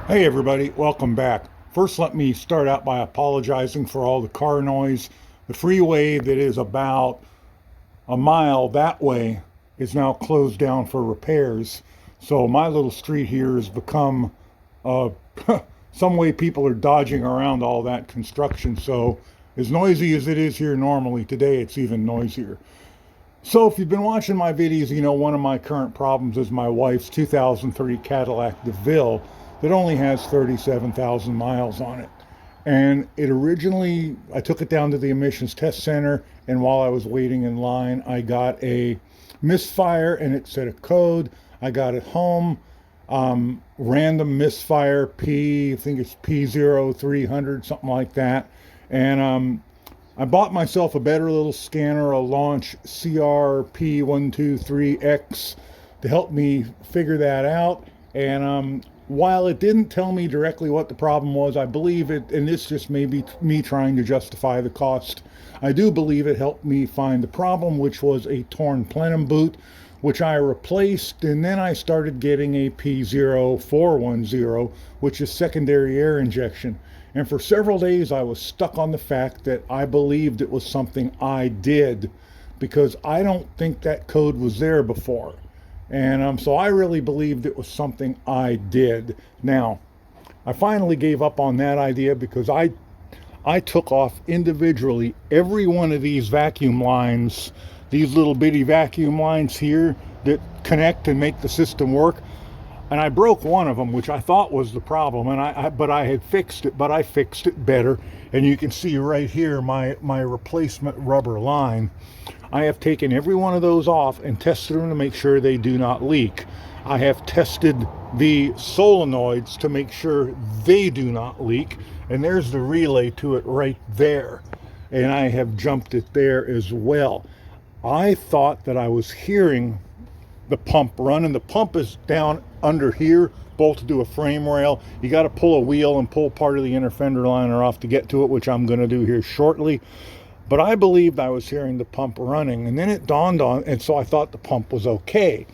Hey everybody, welcome back. First, let me start out by apologizing for all the car noise. The freeway that is about a mile that way is now closed down for repairs. So my little street here has become uh, some way people are dodging around all that construction. So as noisy as it is here normally, today it's even noisier. So if you've been watching my videos, you know one of my current problems is my wife's 2003 Cadillac DeVille that only has 37,000 miles on it. And it originally, I took it down to the emissions test center, and while I was waiting in line, I got a misfire and it said a code. I got it home, random misfire I think it's P0300, something like that. And I bought myself a better little scanner, a Launch CRP123X, to help me figure that out. And while it didn't tell me directly what the problem was, I believe it, and this just may be me trying to justify the cost, I do believe it helped me find the problem, which was a torn plenum boot, which I replaced, and then I started getting a P0410, which is secondary air injection. And for several days, I was stuck on the fact that I believed it was something I did, because I don't think that code was there before. And so I really believed it was something I did. Now, I finally gave up on that idea because I took off individually every one of these vacuum lines, these little bitty vacuum lines here that connect and make the system work. And I broke one of them, which I thought was the problem, and but I had fixed it, but I fixed it better. And you can see right here my replacement rubber line. I have taken every one of those off and tested them to make sure they do not leak. I have tested the solenoids to make sure they do not leak, and there's the relay to it right there. And I have jumped it there as well. I thought that I was hearing the pump run, and the pump is down under here, bolted to a frame rail. You got to pull a wheel and pull part of the inner fender liner off to get to it, which I'm going to do here shortly. But I believed I was hearing the pump running, and then it dawned on, and so I thought the pump was okay.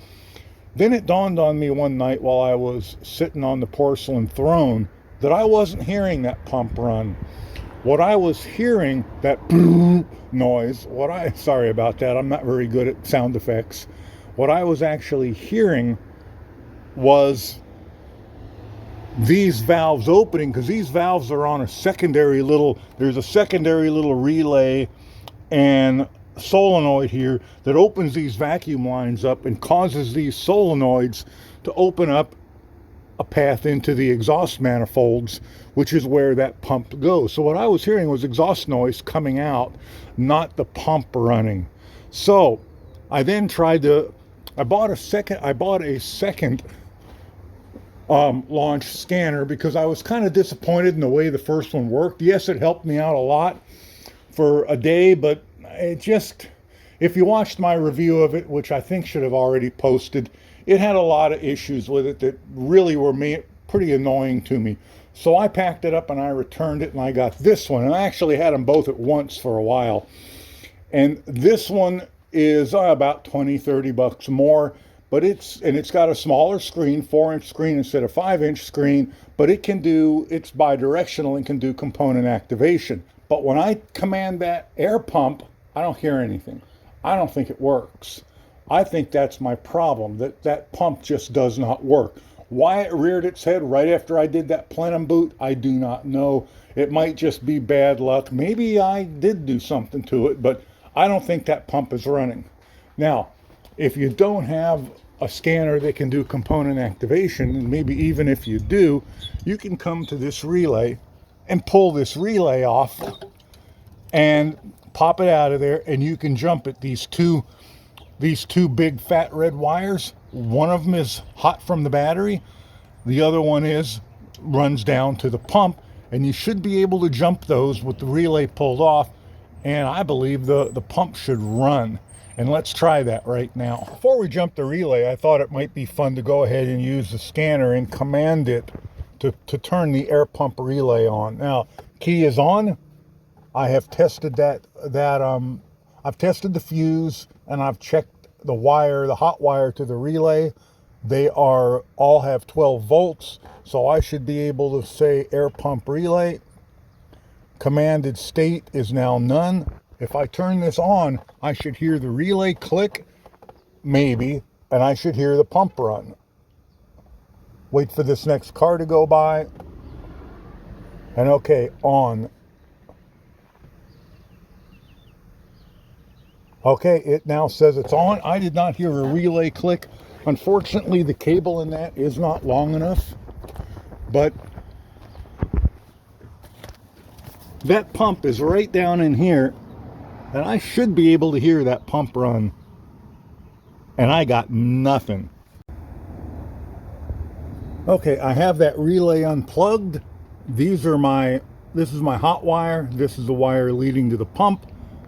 Then it dawned on me one night while I was sitting on the porcelain throne that I wasn't hearing that pump run. What I was hearing, that noise, sorry about that, I'm not very good at sound effects. What I was actually hearing was these valves opening, because these valves are on there's a secondary little relay and solenoid here that opens these vacuum lines up and causes these solenoids to open up a path into the exhaust manifolds, which is where that pump goes. So what I was hearing was exhaust noise coming out, not the pump running. So I then I bought a second launch scanner because I was kind of disappointed in the way the first one worked. Yes, it helped me out a lot for a day, but it just, if you watched my review of it, which I think should have already posted, it had a lot of issues with it that really were pretty annoying to me. So I packed it up and I returned it, and I got this one. And I actually had them both at once for a while. And this one is about 20-30 bucks more, but it's got a smaller screen, 4-inch screen instead of 5-inch screen, but it's bidirectional and can do component activation. But when I command that air pump, I don't hear anything. I don't think it works. I think that's my problem, that pump just does not work. Why it reared its head right after I did that plenum boot, I do not know. It might just be bad luck. Maybe I did do something to it, but I don't think that pump is running. Now, if you don't have a scanner that can do component activation, and maybe even if you do, you can come to this relay and pull this relay off and pop it out of there, and you can jump it. These two big fat red wires, one of them is hot from the battery, the other one runs down to the pump, and you should be able to jump those with the relay pulled off, and I believe the pump should run. And let's try that right now. Before we jump the relay, I thought it might be fun to go ahead and use the scanner and command it to turn the air pump relay on. Now, key is on. I have tested I've tested the fuse, and I've checked the hot wire to the relay. They all have 12 volts. So I should be able to say air pump relay. Commanded state is now none. If I turn this on, I should hear the relay click, maybe, and I should hear the pump run. Wait for this next car to go by. And okay, on. Okay, it now says it's on. I did not hear a relay click. Unfortunately, the cable in that is not long enough, but that pump is right down in here, and I should be able to hear that pump run, and I got nothing. Okay, I have that relay unplugged. This is my hot wire. This is the wire leading to the pump.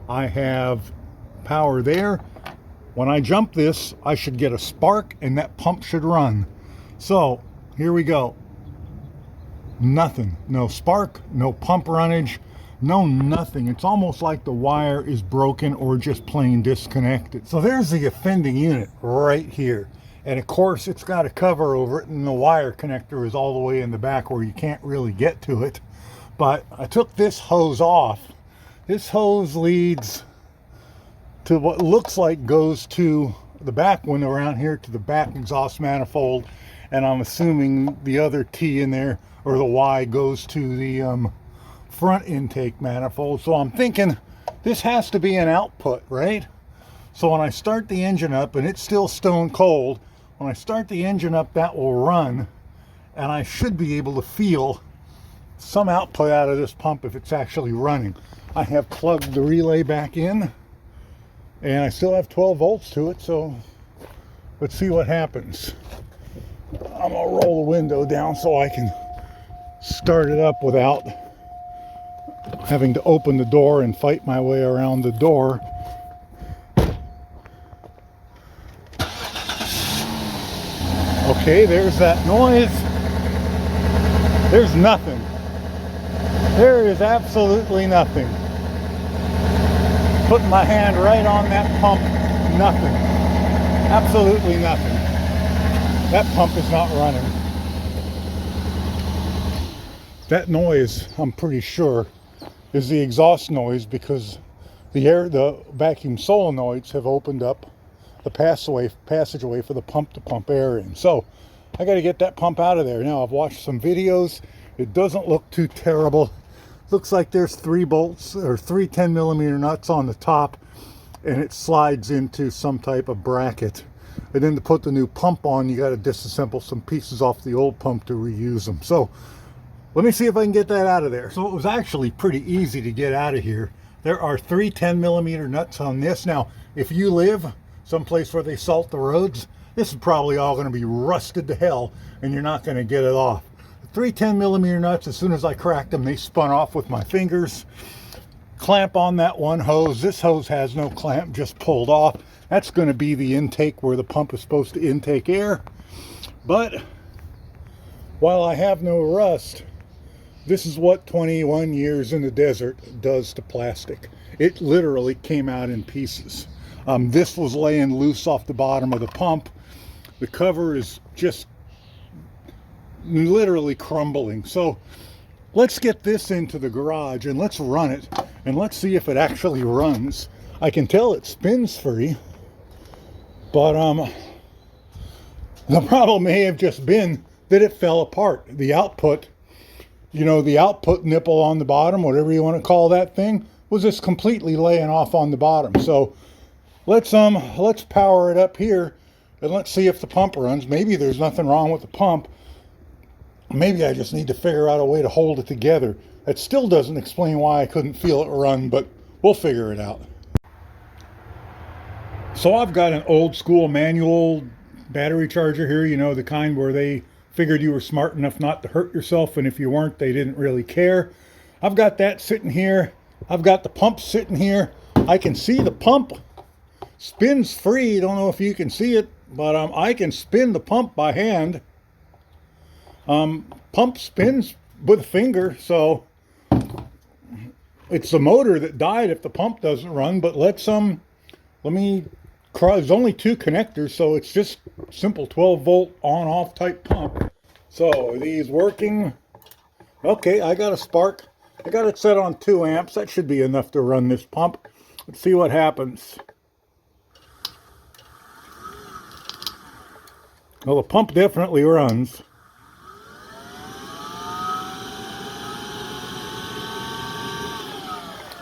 I have power there. When I jump this, I should get a spark and that pump should run. So here we go. Nothing. No spark, no pump runnage, no nothing. It's almost like the wire is broken or just plain disconnected. So there's the offending unit right here. And of course it's got a cover over it, and the wire connector is all the way in the back where you can't really get to it. But I took this hose off. This hose leads to what looks like goes to the back window around here, to the back exhaust manifold, and I'm assuming the other T in there, or the Y, goes to the front intake manifold. So I'm thinking this has to be an output, right? So when I start the engine up, and it's still stone cold, when I start the engine up, that will run, and I should be able to feel some output out of this pump if it's actually running. I have plugged the relay back in, and I still have 12 volts to it, so let's see what happens. I'm gonna roll the window down so I can start it up without having to open the door and fight my way around the door. Okay, there's that noise. There's nothing. There is absolutely nothing. Putting my hand right on that pump, nothing. Absolutely nothing. That pump is not running. That noise, I'm pretty sure, is the exhaust noise, because the vacuum solenoids have opened up the passageway for the pump to pump air in. So I got to get that pump out of there. Now I've watched some videos. It doesn't look too terrible. Looks like there's 3 bolts or 3 10mm nuts on the top, and it slides into some type of bracket. And then to put the new pump on, you got to disassemble some pieces off the old pump to reuse them. So let me see if I can get that out of there. So it was actually pretty easy to get out of here. There are 3 10mm nuts on this. Now, if you live someplace where they salt the roads, this is probably all going to be rusted to hell, and you're not going to get it off. 3 10mm nuts, as soon as I cracked them, they spun off with my fingers. Clamp on that one hose. This hose has no clamp, just pulled off. That's going to be the intake where the pump is supposed to intake air. But while I have no rust, this is what 21 years in the desert does to plastic. It literally came out in pieces. This was laying loose off the bottom of the pump. The cover is just literally crumbling. So let's get this into the garage and let's run it, and let's see if it actually runs. I can tell it spins free, but the problem may have just been that it fell apart. The output, the output nipple on the bottom, whatever you want to call that thing, was just completely laying off on the bottom. So let's power it up here and let's see if the pump runs. Maybe there's nothing wrong with the pump. Maybe I just need to figure out a way to hold it together. That still doesn't explain why I couldn't feel it run, but we'll figure it out. So I've got an old school manual battery charger here, the kind where they figured you were smart enough not to hurt yourself, and if you weren't, they didn't really care. I've got that sitting here. I've got the pump sitting here. I can see the pump spins free. Don't know if you can see it, but I can spin the pump by hand. Pump spins with a finger, so it's the motor that died if the pump doesn't run. But let me cross. There's only 2 connectors, so it's just simple 12 volt on off type pump. So are these working? Okay, I got a spark. I got it set on 2 amps. That should be enough to run this pump. Let's see what happens. Well, the pump definitely runs.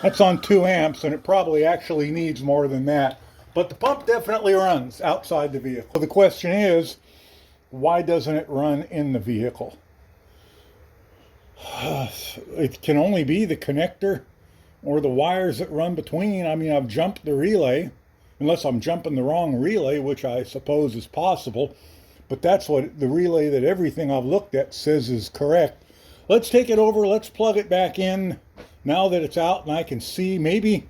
That's on 2 amps, and it probably actually needs more than that. But the pump definitely runs outside the vehicle. The question is, why doesn't it run in the vehicle? It can only be the connector or the wires that run between. I mean, I've jumped the relay, unless I'm jumping the wrong relay, which I suppose is possible. But that's what the relay that everything I've looked at says is correct. Let's take it over. Let's plug it back in. Now that it's out and I can see, maybe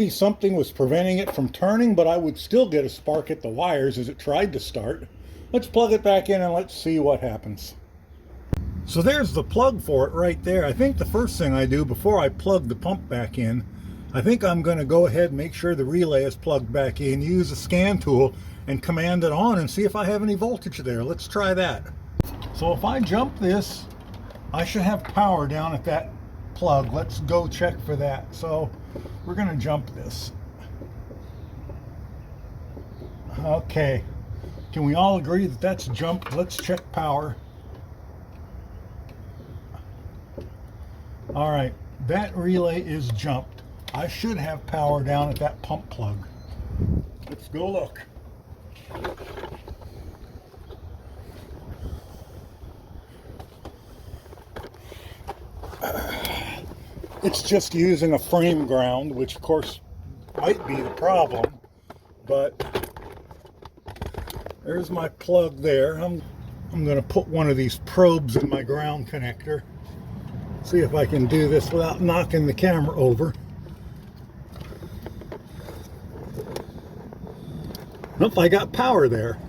something was preventing it from turning, but I would still get a spark at the wires as it tried to start. Let's plug it back in and let's see what happens. So there's the plug for it right there. I think the first thing I do before I plug the pump back in, I think I'm going to go ahead and make sure the relay is plugged back in, use a scan tool and command it on and see if I have any voltage there. Let's try that. So if I jump this, I should have power down at that plug. Let's go check for that. So we're going to jump this. Okay, can we all agree that that's jumped? Let's check power. All right, that relay is jumped. I should have power down at that pump plug. Let's go look. It's just using a frame ground, which of course might be the problem, but there's my plug there. I'm going to put one of these probes in my ground connector. See if I can do this without knocking the camera over. Nope, I got power there.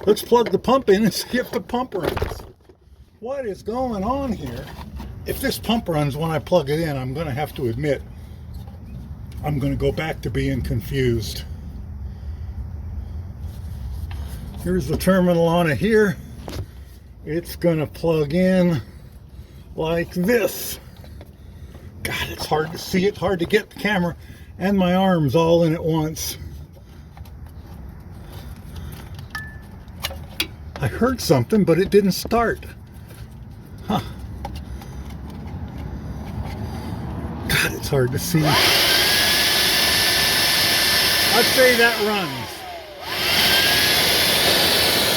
Let's plug the pump in and see if the pump runs. What is going on here? If this pump runs when I plug it in, I'm going to have to admit, I'm going to go back to being confused. Here's the terminal on it here. It's going to plug in like this. God, it's hard to see. It's hard to get the camera and my arms all in at once. I heard something, but it didn't start. Huh. God, it's hard to see. I'd say that runs.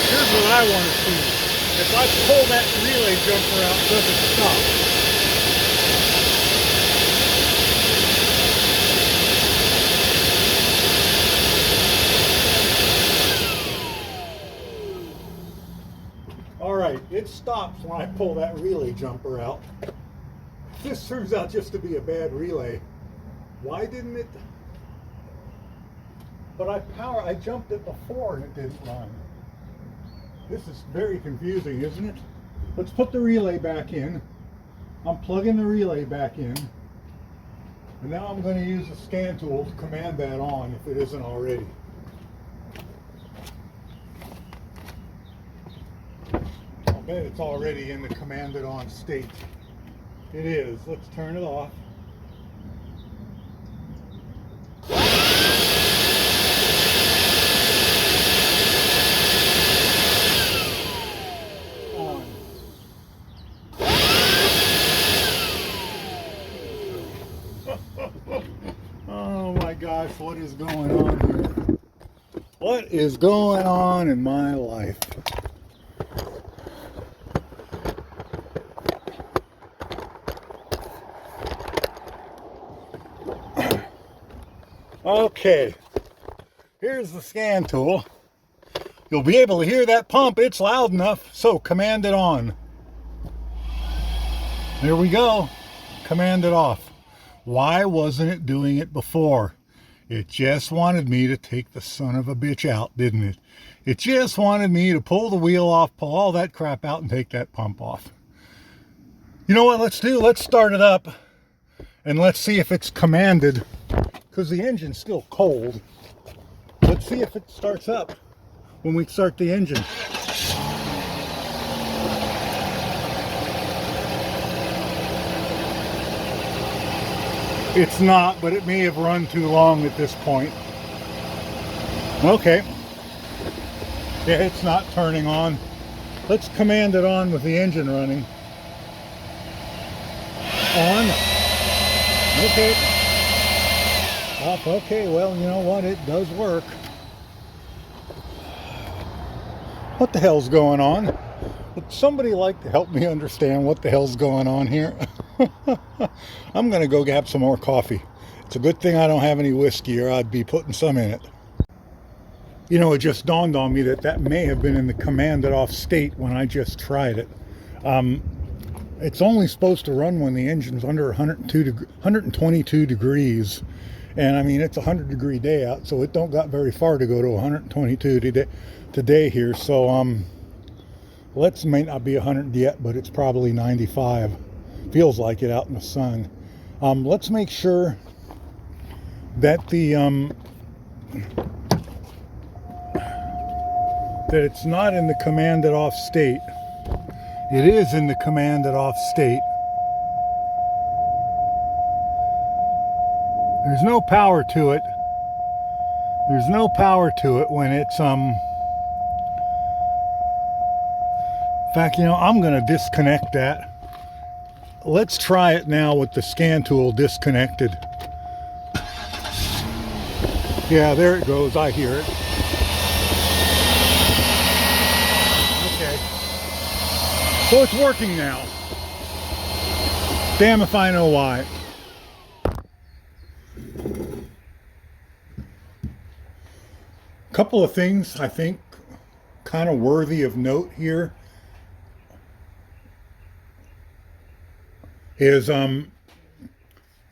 Here's what I want to see. If I pull that relay jumper out, does it stop? All right, it stops when I pull that relay jumper out. This turns out just to be a bad relay. Why didn't it? But I jumped it before and it didn't run. This is very confusing, isn't it? Let's put the relay back in. I'm plugging the relay back in. And now I'm going to use the scan tool to command that on if it isn't already. I'll bet it's already in the commanded on state. It is. Let's turn it off. Oh my gosh, what is going on here? What is going on in my life? Okay, here's the scan tool. You'll be able to hear that pump. It's loud enough, so command it on. There we go. Command it off. Why wasn't it doing it before? It just wanted me to take the son of a bitch out, didn't it? It just wanted me to pull the wheel off, pull all that crap out, and take that pump off. You know what let's do? Let's start it up, and let's see if it's commanded, because the engine's still cold. Let's see if it starts up when we start the engine. It's not, but it may have run too long at this point. Okay. Yeah, it's not turning on. Let's command it on with the engine running. On. Okay. Off. Okay, well, you know what? It does work. What the hell's going on? Would somebody like to help me understand what the hell's going on here? I'm going to go grab some more coffee. It's a good thing I don't have any whiskey, or I'd be putting some in it. You know, it just dawned on me that that may have been in the commanded off state when I just tried it. It's only supposed to run when the engine's under 122 degrees. And I mean, it's a 100-degree day out, so it don't got very far to go to 122 today here. So let's may not be 100 yet, but it's probably 95. Feels like it out in the sun. Let's make sure that the that it's not in the commanded off state. It is in the commanded off state. There's no power to it. There's no power to it when it's in fact, you know, I'm going to disconnect that. Let's try it now with the scan tool disconnected. Yeah, there it goes. I hear it. Okay. So it's working now. Damn if I know why. Couple of things I think kind of worthy of note here is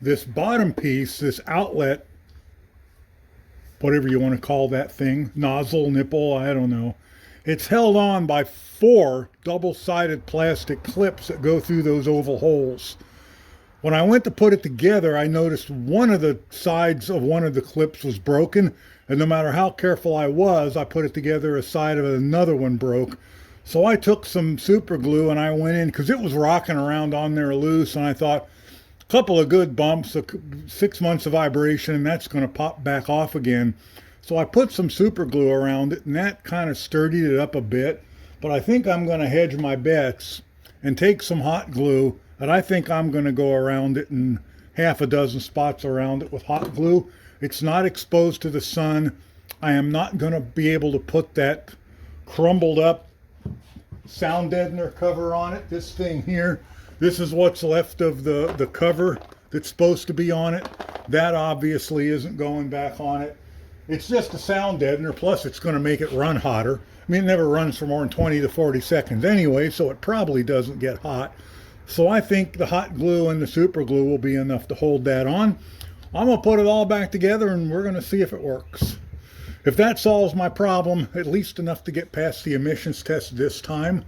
this bottom piece, this outlet, whatever you want to call that thing, nozzle, nipple, I don't know. It's held on by 4 double-sided plastic clips that go through those oval holes. When I went to put it together, I noticed one of the sides of one of the clips was broken, and no matter how careful I was, I put it together, a side of another one broke. So I took some super glue and I went in, because it was rocking around on there loose, and I thought, a couple of good bumps, 6 months of vibration, and that's going to pop back off again. So I put some super glue around it, and that kind of sturdied it up a bit. But I think I'm going to hedge my bets and take some hot glue, and I think I'm going to go around it in half a dozen spots around it with hot glue. It's not exposed to the sun. I am not going to be able to put that crumbled up sound deadener cover on it. This thing here, this is what's left of the cover that's supposed to be on it. That obviously isn't going back on it. It's just a sound deadener, plus it's going to make it run hotter. I mean, it never runs for more than 20 to 40 seconds anyway, so it probably doesn't get hot. So I think the hot glue and the super glue will be enough to hold that on. I'm going to put it all back together and we're going to see if it works. If that solves my problem, at least enough to get past the emissions test this time,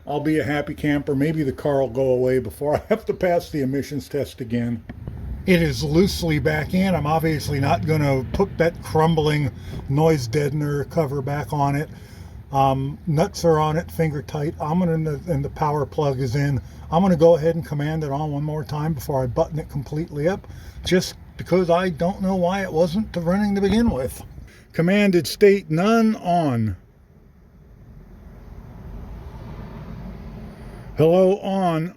I'll be a happy camper. Maybe the car will go away before I have to pass the emissions test again. It is loosely back in. I'm obviously not going to put that crumbling noise deadener cover back on it. Nuts are on it, finger tight. And the power plug is in. I'm going to go ahead and command it on one more time before I button it completely up, just because I don't know why it wasn't running to begin with. Commanded state none on. Hello on.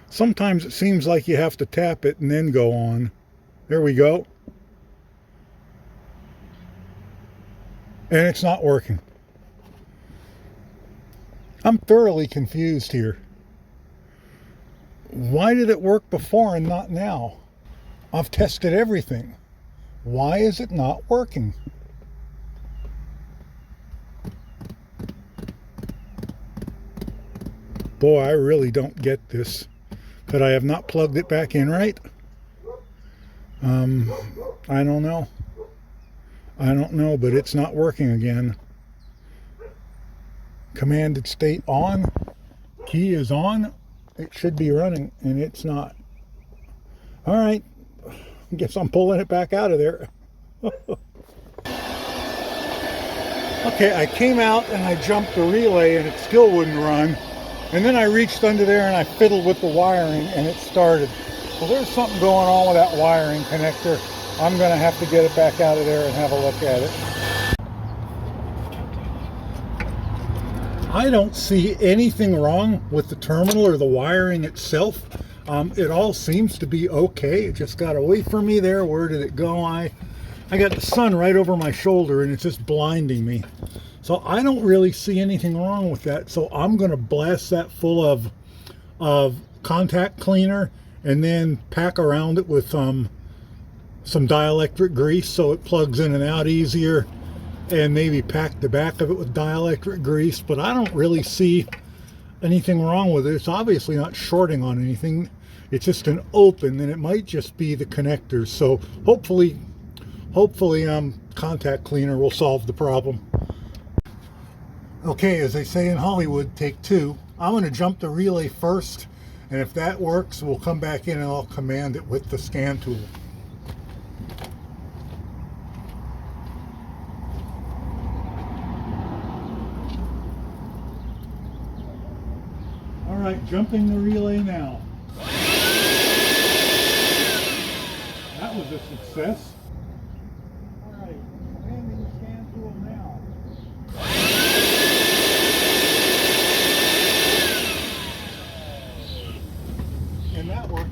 Sometimes it seems like you have to tap it and then go on. There we go. And it's not working. I'm thoroughly confused here. Why did it work before and not now? I've tested everything. Why is it not working? Boy, I really don't get this. But I have not plugged it back in right. I don't know. I don't know, but it's not working again. Commanded state on. Key is on. It should be running, and it's not. All right. Guess I'm pulling it back out of there. Okay, I came out and I jumped the relay and it still wouldn't run. And then I reached under there and I fiddled with the wiring and it started. So there's something going on with that wiring connector. I'm going to have to get it back out of there and have a look at it. I don't see anything wrong with the terminal or the wiring itself. It all seems to be okay. It just got away from me there. Where did it go? I got the sun right over my shoulder and it's just blinding me. So I don't really see anything wrong with that. So I'm going to blast that full of contact cleaner and then pack around it with some dielectric grease so it plugs in and out easier, and maybe pack the back of it with dielectric grease. But I don't really see anything wrong with it. It's obviously not shorting on anything. It's just an open, and it might just be the connectors. So hopefully contact cleaner will solve the problem. Okay, as they say in Hollywood, take two. I'm going to jump the relay first, and if that works, we'll come back in and I'll command it with the scan tool. All right, jumping the relay now. That was a success. All right, commanding the scan tool now. And that worked.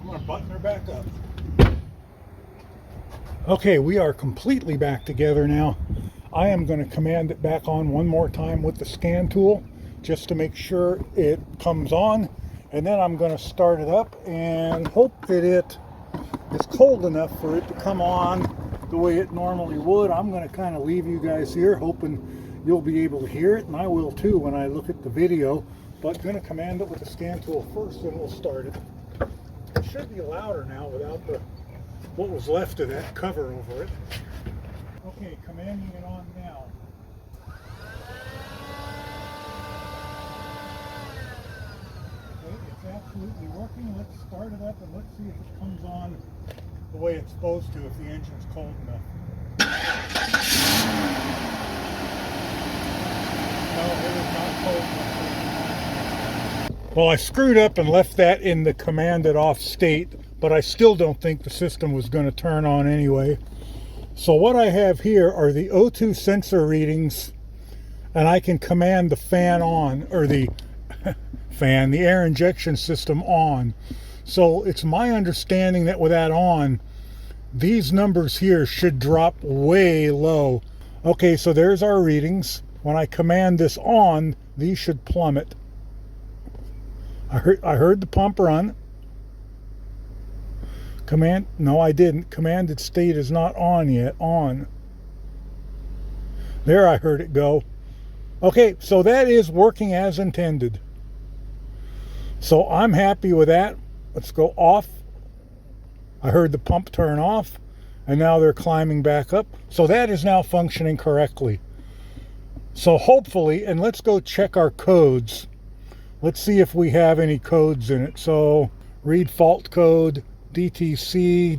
I'm going to button her back up. Okay, we are completely back together now. I am going to command it back on one more time with the scan tool just to make sure it comes on, and then I'm going to start it up and hope that it is cold enough for it to come on the way it normally would. I'm going to kind of leave you guys here hoping you'll be able to hear it, and I will too when I look at the video. But I'm going to command it with the scan tool first, and we'll start it. It should be louder now without what was left of that cover over it. Okay, commanding it on now. Okay, it's absolutely working. Let's start it up and let's see if it comes on the way it's supposed to, if the engine's cold enough. No, it is not cold enough. Well, I screwed up and left that in the commanded off state, but I still don't think the system was going to turn on anyway. So what I have here are the O2 sensor readings, and I can command the fan on, or the the air injection system on. So it's my understanding that with that on, these numbers here should drop way low. Okay, so there's our readings. When I command this on, these should plummet. I heard the pump run. No, I didn't. Commanded state is not on yet. On. There, I heard it go. Okay, so that is working as intended. So I'm happy with that. Let's go off. I heard the pump turn off, and now they're climbing back up. So that is now functioning correctly. So hopefully, and let's go check our codes. Let's see if we have any codes in it. So read fault code, DTC,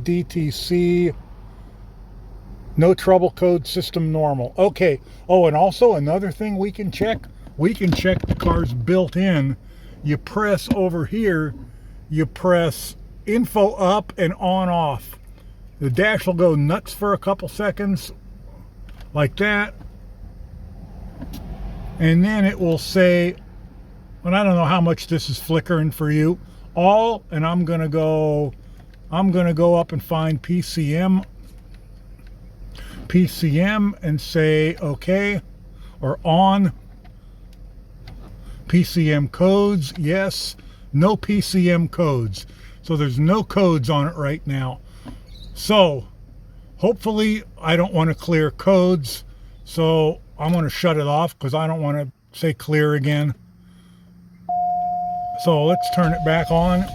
no trouble code, system normal. Okay. Oh, and also another thing we can check the car's built in. You press over here, you press info up and on off. The dash will go nuts for a couple seconds, like that. And then it will say, and I don't know how much this is flickering for you, all, and I'm gonna go up and find PCM and say okay, or on. PCM codes, yes. No PCM codes. So there's no codes on it right now. So hopefully I don't want to clear codes, so I'm going to shut it off because I don't want to say clear again. So let's turn it back on,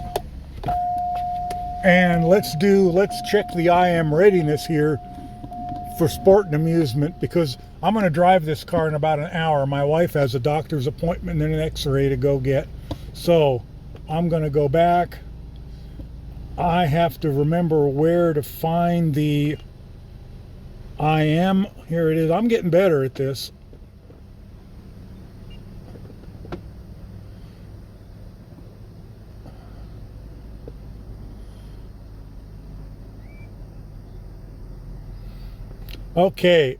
and let's check the IM readiness here for sport and amusement, because I'm going to drive this car in about an hour. My wife has a doctor's appointment and an x-ray to go get. So I'm going to go back. I have to remember where to find the IM. Here it is. I'm getting better at this. Okay,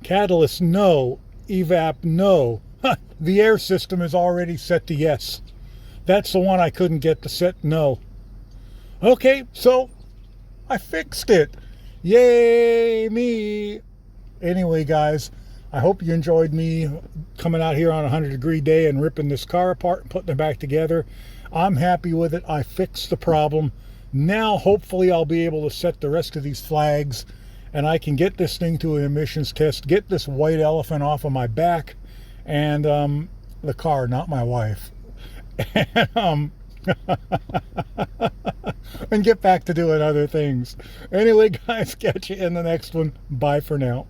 catalyst no, evap no. The air system is already set to yes. That's the one I couldn't get to set no. Okay, so I fixed it. Yay me. Anyway, guys, I hope you enjoyed me coming out here on a 100-degree day and ripping this car apart and putting it back together. I'm happy with it. I fixed the problem. Now, hopefully, I'll be able to set the rest of these flags and I can get this thing to an emissions test, get this white elephant off of my back, and the car, not my wife, and, and get back to doing other things. Anyway, guys, catch you in the next one. Bye for now.